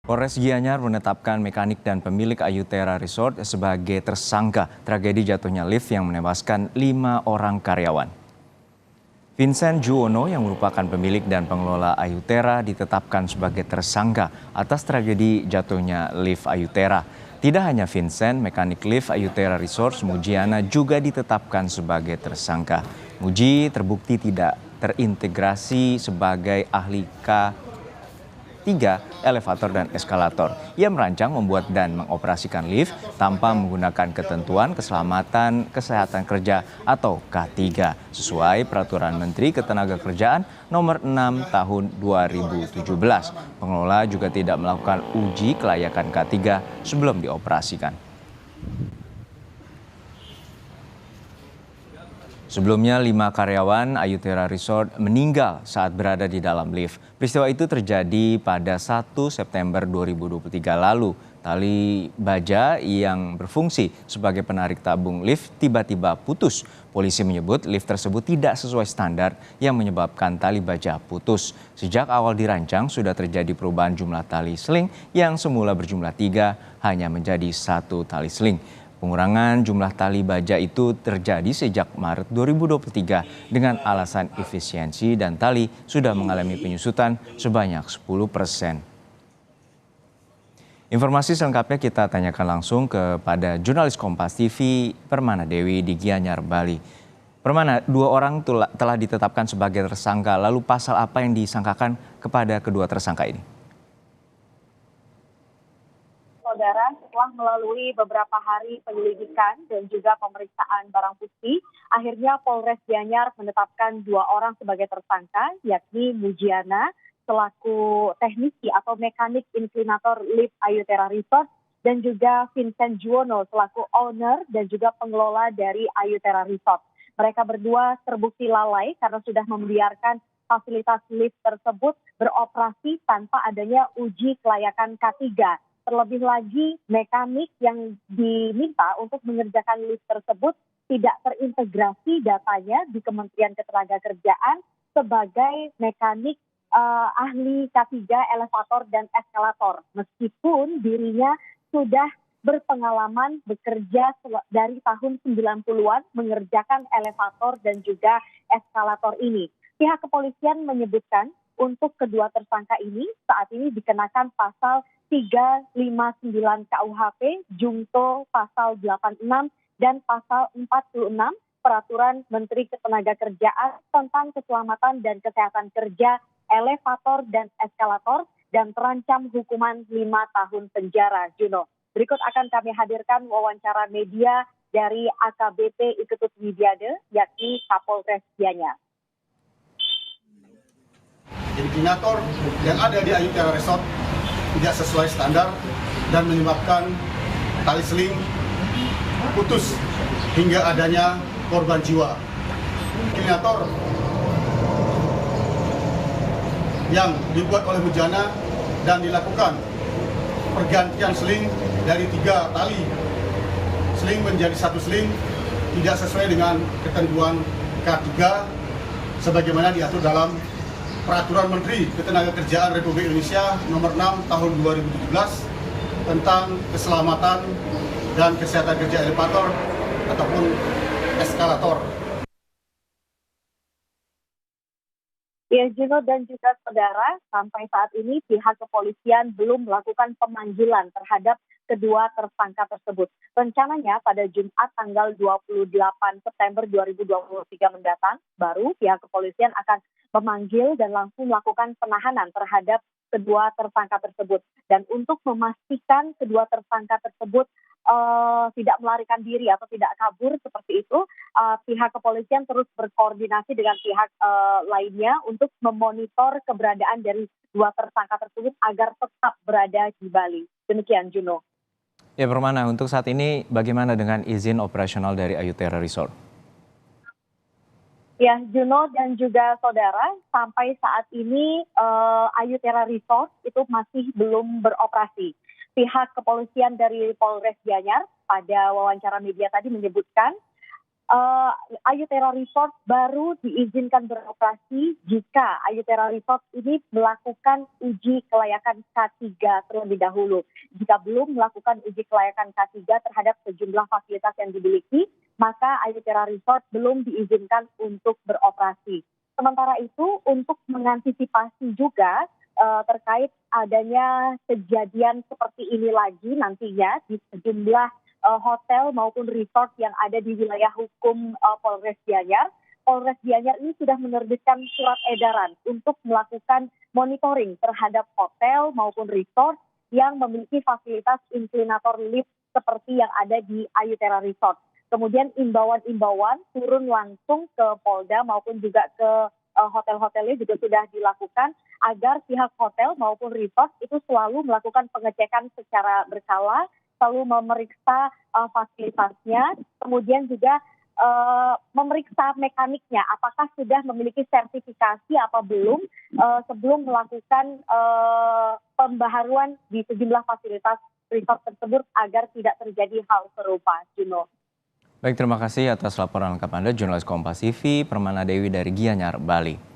Polres Gianyar menetapkan mekanik dan pemilik Ayutera Resort sebagai tersangka tragedi jatuhnya lift yang menewaskan 5 orang karyawan. Vincent Juwono yang merupakan pemilik dan pengelola Ayutera ditetapkan sebagai tersangka atas tragedi jatuhnya lift Ayutera. Tidak hanya Vincent, mekanik lift Ayutera Resort Mujiana juga ditetapkan sebagai tersangka. Muji terbukti tidak terintegrasi sebagai ahli K3 elevator dan eskalator. Ia merancang, membuat dan mengoperasikan lift tanpa menggunakan ketentuan keselamatan kesehatan kerja atau K3 sesuai Peraturan Menteri Ketenagakerjaan Nomor 6 Tahun 2017. Pengelola juga tidak melakukan uji kelayakan K3 sebelum dioperasikan. Sebelumnya, 5 karyawan Ayutera Resort meninggal saat berada di dalam lift. Peristiwa itu terjadi pada 1 September 2023 lalu. Tali baja yang berfungsi sebagai penarik tabung lift tiba-tiba putus. Polisi menyebut lift tersebut tidak sesuai standar yang menyebabkan tali baja putus. Sejak awal dirancang sudah terjadi perubahan jumlah tali seling yang semula berjumlah 3 hanya menjadi 1 tali seling. Pengurangan jumlah tali baja itu terjadi sejak Maret 2023 dengan alasan efisiensi dan tali sudah mengalami penyusutan sebanyak 10%. Informasi selengkapnya kita tanyakan langsung kepada jurnalis Kompas TV Permana Dewi di Gianyar, Bali. Permana, 2 orang telah ditetapkan sebagai tersangka, lalu pasal apa yang disangkakan kepada kedua tersangka ini? Saudara, setelah melalui beberapa hari penyelidikan dan juga pemeriksaan barang bukti, akhirnya Polres Gianyar menetapkan 2 orang sebagai tersangka, yakni Mujiana selaku teknisi atau mekanik inklinator lift Ayutera Resort dan juga Vincent Juwono selaku owner dan juga pengelola dari Ayutera Resort. Mereka berdua terbukti lalai karena sudah membiarkan fasilitas lift tersebut beroperasi tanpa adanya uji kelayakan K3. Terlebih lagi, mekanik yang diminta untuk mengerjakan lift tersebut tidak terintegrasi datanya di Kementerian Ketenagakerjaan sebagai mekanik ahli K3 elevator dan eskalator. Meskipun dirinya sudah berpengalaman bekerja dari tahun 90-an mengerjakan elevator dan juga eskalator ini. Pihak kepolisian menyebutkan untuk kedua tersangka ini saat ini dikenakan pasal 359 KUHP, Jungto pasal 86 dan pasal 46 Peraturan Menteri Ketenagakerjaan tentang keselamatan dan kesehatan kerja elevator dan eskalator dan terancam hukuman 5 tahun penjara. Juno, berikut akan kami hadirkan wawancara media dari AKBP Iketut Widyade, yakni Kapolres Gianyar. Inklinator yang ada di Ayutera Resort tidak sesuai standar dan menyebabkan tali seling putus hingga adanya korban jiwa. Inklinator yang dibuat oleh Mujiana dan dilakukan pergantian seling dari 3 tali seling menjadi 1 seling tidak sesuai dengan ketentuan K3 sebagaimana diatur dalam Peraturan Menteri Ketenagakerjaan Republik Indonesia Nomor 6 Tahun 2017 tentang keselamatan dan kesehatan kerja elevator ataupun eskalator. Ya, Juno dan juga saudara, sampai saat ini pihak kepolisian belum melakukan pemanggilan terhadap kedua tersangka tersebut. Rencananya pada Jumat tanggal 28 September 2023 mendatang, baru pihak kepolisian akan memanggil dan langsung melakukan penahanan terhadap kedua tersangka tersebut. Dan untuk memastikan kedua tersangka tersebut tidak melarikan diri atau tidak kabur seperti itu, pihak kepolisian terus berkoordinasi dengan pihak lainnya untuk memonitor keberadaan dari 2 tersangka tersebut agar tetap berada di Bali. Demikian, Juno. Ya, Permana, untuk saat ini bagaimana dengan izin operasional dari Ayutera Resort? Ya, Juno dan juga saudara, sampai saat ini Ayutera Resort itu masih belum beroperasi. Pihak kepolisian dari Polres Gianyar pada wawancara media tadi menyebutkan Ayutera Resort baru diizinkan beroperasi jika Ayutera Resort ini melakukan uji kelayakan K3 terlebih dahulu. Jika belum melakukan uji kelayakan K3 terhadap sejumlah fasilitas yang dimiliki, maka Ayutera Resort belum diizinkan untuk beroperasi. Sementara itu, untuk mengantisipasi juga terkait adanya kejadian seperti ini lagi nantinya di sejumlah hotel maupun resort yang ada di wilayah hukum Polres Gianyar. Polres Gianyar ini sudah menerbitkan surat edaran untuk melakukan monitoring terhadap hotel maupun resort yang memiliki fasilitas inklinator lift seperti yang ada di Ayutera Resort. Kemudian imbauan-imbauan turun langsung ke Polda maupun juga ke hotel-hotelnya juga sudah dilakukan agar pihak hotel maupun resort itu selalu melakukan pengecekan secara berkala, selalu memeriksa fasilitasnya, kemudian juga memeriksa mekaniknya, apakah sudah memiliki sertifikasi apa belum sebelum melakukan pembaharuan di sejumlah fasilitas resort tersebut agar tidak terjadi hal serupa. Juno. Baik, terima kasih atas laporan lengkap Anda, jurnalis Kompas TV, Permana Dewi dari Gianyar, Bali.